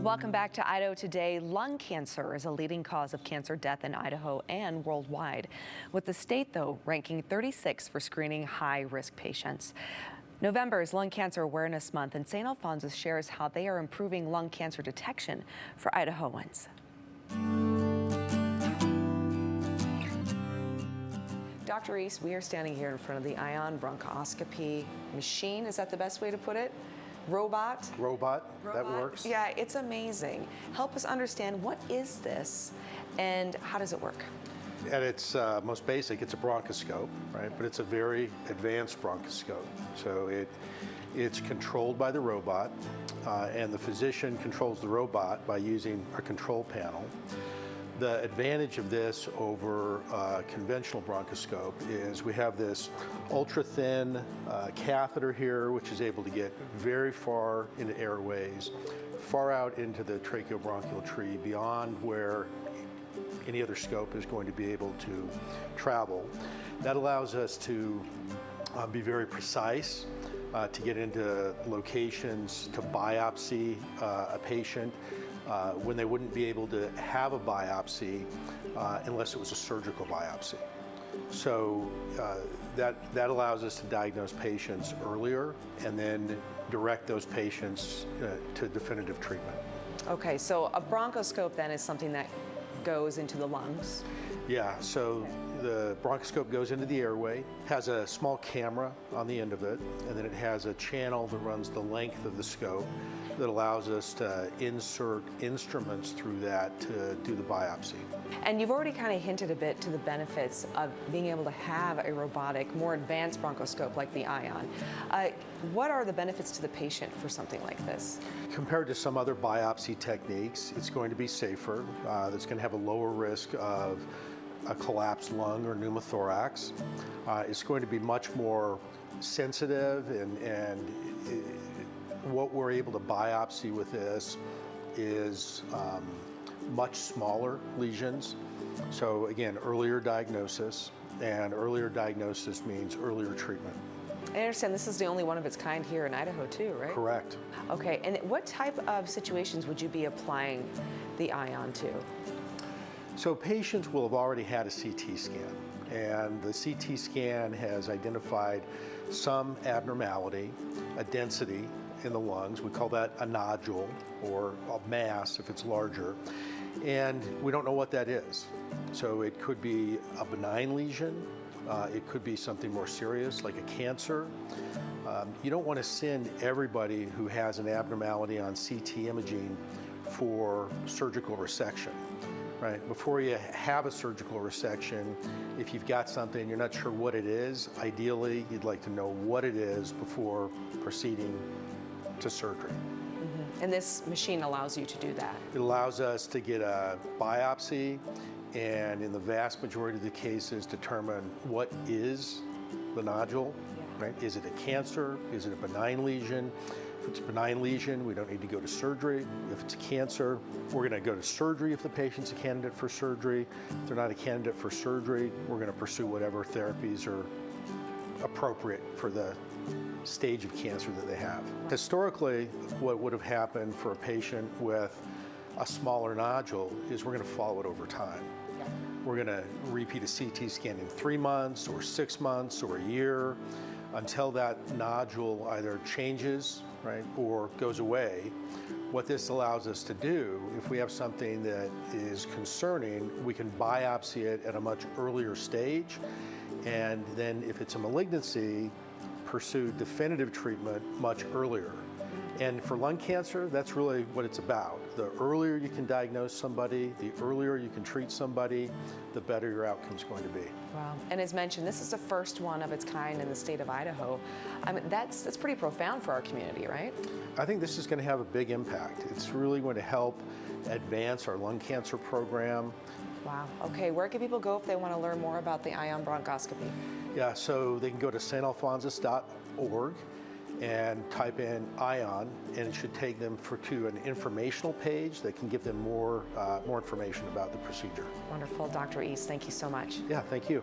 Welcome back to Idaho Today. Lung cancer is a leading cause of cancer death in Idaho and worldwide, with the state, though, ranking 36 for screening high-risk patients. November is Lung Cancer Awareness Month, and St. Alphonsus shares how they are improving lung cancer detection for Idahoans. Dr. East, we are standing here in front of the ion bronchoscopy machine. Is that the best way to put it? Robot, that works. Yeah, it's amazing. Help us understand, what is this and how does it work? At its most basic, it's a bronchoscope, right? But it's a very advanced bronchoscope. So it's controlled by the robot, and the physician controls the robot by using a control panel. The advantage of this over a conventional bronchoscope is we have this ultra-thin catheter here, which is able to get very far into airways, far out into the tracheobronchial tree, beyond where any other scope is going to be able to travel. That allows us to be very precise, to get into locations to biopsy a patient when they wouldn't be able to have a biopsy unless it was a surgical biopsy. So that allows us to diagnose patients earlier and then direct those patients to definitive treatment. Okay, so a bronchoscope then is something that goes into the lungs? Yeah, so the bronchoscope goes into the airway, has a small camera on the end of it, and then it has a channel that runs the length of the scope that allows us to insert instruments through that to do the biopsy. And you've already kind of hinted a bit to the benefits of being able to have a robotic, more advanced bronchoscope like the ion. What are the benefits to the patient for something like this? Compared to some other biopsy techniques, it's going to be safer. It's going to have a lower risk of a collapsed lung or pneumothorax. It's going to be much more sensitive, and what we're able to biopsy with this is much smaller lesions. So again, earlier diagnosis, and earlier diagnosis means earlier treatment. I understand this is the only one of its kind here in Idaho too, right? Correct. Okay, and what type of situations would you be applying the ion to? So patients will have already had a CT scan, and the CT scan has identified some abnormality, a density in the lungs. We call that a nodule or a mass if it's larger, and we don't know what that is. So it could be a benign lesion, it could be something more serious like a cancer. You don't want to send everybody who has an abnormality on CT imaging for surgical resection. Right, before you have a surgical resection, if you've got something you're not sure what it is, ideally you'd like to know what it is before proceeding to surgery. Mm-hmm. And this machine allows you to do that? It allows us to get a biopsy, and in the vast majority of the cases determine what is the nodule. Yeah. Right? Is it a cancer? Is it a benign lesion? If it's a benign lesion, we don't need to go to surgery. If it's a cancer, we're going to go to surgery if the patient's a candidate for surgery. If they're not a candidate for surgery, we're going to pursue whatever therapies are appropriate for the stage of cancer that they have. Historically, what would have happened for a patient with a smaller nodule is we're going to follow it over time. We're going to repeat a CT scan in 3 months or 6 months or a year until that nodule either changes, right, or goes away. What this allows us to do, if we have something that is concerning, we can biopsy it at a much earlier stage, and then if it's a malignancy, pursue definitive treatment much earlier. And for lung cancer, that's really what it's about. The earlier you can diagnose somebody, the earlier you can treat somebody, the better your outcome's going to be. Wow. And as mentioned, this is the first one of its kind in the state of Idaho. I mean, that's pretty profound for our community, right? I think this is going to have a big impact. It's really going to help advance our lung cancer program. Wow. Okay, where can people go if they want to learn more about the ion bronchoscopy? Yeah, so they can go to stalphonsus.org and type in ion, and it should take them to an informational page that can give them more information about the procedure. Wonderful. Dr. East, thank you so much. Yeah, thank you.